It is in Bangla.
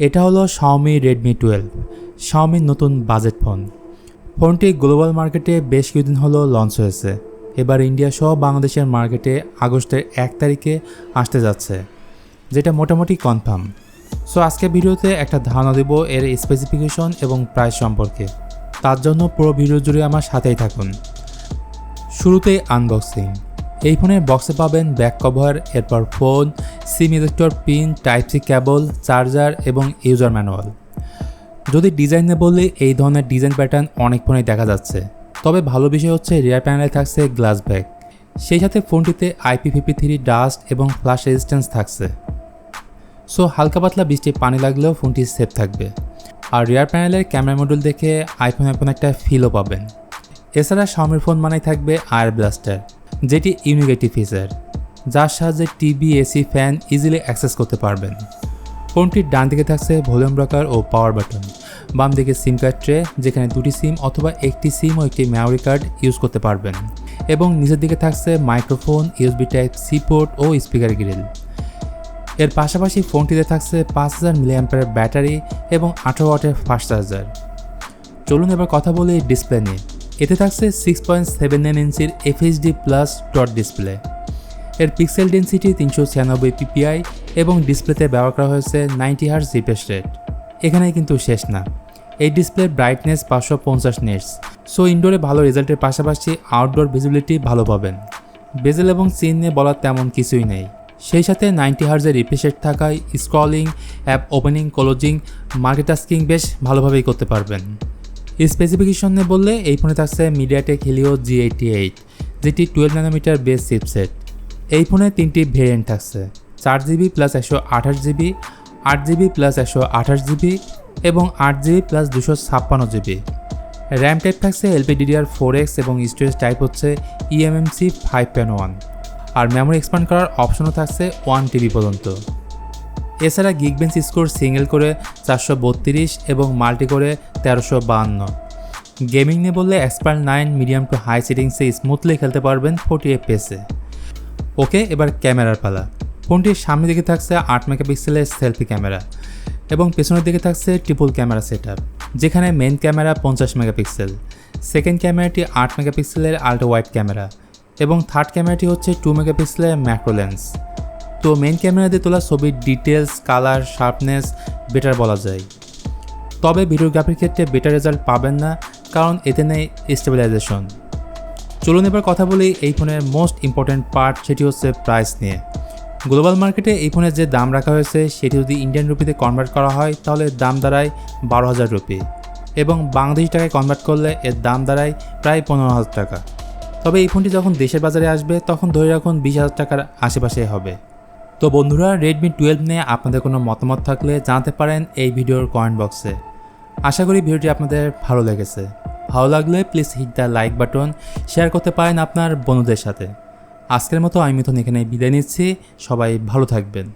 এটা হলো Xiaomi Redmi 12, Xiaomi নতুন বাজেট ফোন। ফোনটি গ্লোবাল মার্কেটে বেশ কিছুদিন হলো লঞ্চ হয়েছে। এবার ইন্ডিয়া সহ বাংলাদেশের মার্কেটে আগস্টের 1 তারিখে আসতে যাচ্ছে, যেটা মোটামুটি কনফার্ম। সো আজকে ভিডিওতে একটা ধারণা দেব এর স্পেসিফিকেশন এবং প্রাইস সম্পর্কে। তার জন্য পুরো ভিডিও জুড়ে আমার সাথেই থাকুন। শুরুতেই আনবক্সিং। এই ফোনের বক্সে পাবেন ব্যাক কভার, এরপর phone, SIM ejector pin, type C cable, charger এবং ইউজার ম্যানুয়াল। যদি ডিজাইনে বললে এই ধরনের ডিজাইন প্যাটার্ন অনেক ফোনেই দেখা যাচ্ছে, তবে ভালো বিষয় হচ্ছে রিয়ার প্যানেলে থাকছে গ্লাস ব্যাক। সেই সাথে ফোনটিতে IP53 ডাস্ট এবং ফ্লাশ রেজিস্ট্যান্স থাকছে। সো হালকা পাতলা বৃষ্টি পানি লাগলেও ফোনটি সেফ থাকবে। আর রিয়ার প্যানেলের ক্যামেরা মডিউল দেখে আইফোন একটা ফিলও পাবেন। এছাড়া Xiaomi ফোন মানেই থাকবে আয়ার ব্লাস্টার, যেটি ইউনিক একটি ফিচার, যার সাহায্যে TV, AC, fan easily access করতে পারবেন। ফোনটির ডান দিকে থাকছে ভলিউম রকার ও পাওয়ার বাটন, বাম দিকে সিম কার্ড ট্রে, যেখানে দুটি সিম অথবা একটি সিম ও একটি মেমোরি কার্ড ইউজ করতে পারবেন, এবং নিচের দিকে থাকছে microphone, USB type C port ও স্পিকার গ্রিল। এর পাশাপাশি ফোনটিতে থাকছে 5000 mAh ব্যাটারি এবং 18 ওয়াটের ফাস্ট চার্জার। চলুন এবার কথা বলি ডিসপ্লে নিয়ে। এতে থাকছে 6.79 ইঞ্চির FHD+ ডট ডিসপ্লে। এর পিক্সেল ডেন্সিটি 396 ppi এবং ডিসপ্লেতে ব্যবহার করা হয়েছে 90 Hz রিফ্রেশ রেট। এখানেই কিন্তু শেষ না, এই ডিসপ্লের ব্রাইটনেস 550 নিটস। সো ইনডোরে ভালো রেজাল্টের পাশাপাশি আউটডোর ভিজিবিলিটি ভালো পাবেন। বেজেল এবং চিন নিয়ে বলার তেমন কিছুই নেই। সেই সাথে 90 Hz রিফ্রেশ রেট থাকায় scrolling, app opening, closing, multitasking বেশ ভালোভাবেই করতে পারবেন। স্পেসিফিকেশনে বললে এই ফোনে থাকছে মিডিয়াটেক Helio G88, যেটি 12 nm বেস চিপসেট। এই ফোনে 3টি ভেরিয়েন্ট থাকছে, 4GB + 128GB, 8GB + 128GB এবং 8GB + 256GB। র্যাম টাইপ থাকছে LPDDR4X এবং স্টোরেজ টাইপ হচ্ছে eMMC 5.1। আর মেমোরি এক্সপ্যান্ড করার অপশনও থাকছে 1TB পর্যন্ত। এছাড়া গিগবেঞ্চ স্কোর সিঙ্গেল করে 432 এবং মাল্টি করে 1352। গেমিং নিয়ে বললে এক্সপার্ট 9 মিডিয়াম টু হাই সেটিংসে স্মুথলি খেলতে পারবেন 40 FPS-এ। ওকে, এবার ক্যামেরার পালা। ফোনটির সামনের দিকে থাকছে 8 মেগাপিক্সেলের সেলফি ক্যামেরা এবং পেছনের দিকে থাকছে ট্রিপল ক্যামেরা সেটআপ, যেখানে মেইন ক্যামেরা 50 মেগাপিক্সেল, সেকেন্ড ক্যামেরাটি 8 মেগাপিক্সেলের আল্ট্রা ওয়াইড ক্যামেরা এবং থার্ড ক্যামেরাটি হচ্ছে 2 মেগাপিক্সেলের ম্যাক্রো লেন্স। তো মেইন ক্যামেরা দিয়ে তোলা ছবির ডিটেলস, কালার, শার্পনেস বেটার বলা যায়। তবে ভিডিওগ্রাফির ক্ষেত্রে বেটার রেজাল্ট পাবেন না, কারণ এতে নেই স্টেবিলাইজেশন। চলুন এবার কথা বলি এই ফোনের মোস্ট ইম্পর্ট্যান্ট পার্ট, সেটি হচ্ছে প্রাইস নিয়ে। গ্লোবাল মার্কেটে এই ফোনের যে দাম রাখা হয়েছে সেটি যদি ইন্ডিয়ান রুপিতে কনভার্ট করা হয় তাহলে দাম দাঁড়ায় 12,000 রুপি, এবং বাংলাদেশি টাকায় কনভার্ট করলে এর দাম দাঁড়ায় প্রায় 15,000 টাকা। তবে এই ফোনটি যখন দেশের বাজারে আসবে তখন ধরে রাখুন 20,000 টাকার আশেপাশে হবে। তো বন্ধুরা, Redmi 12 নিয়ে আপনাদের কোনো মতামত থাকলে জানাতে পারেন এই ভিডিওর কমেন্ট বক্সে। আশা করি ভিডিওটি আপনাদের ভালো লেগেছে। ভালো লাগলে please hit the like button, share করতে পারেন আপনার বন্ধুদের সাথে। আজকের মতো আমি মিথুন এখানে বিদায় নিচ্ছি। সবাই ভালো থাকবেন।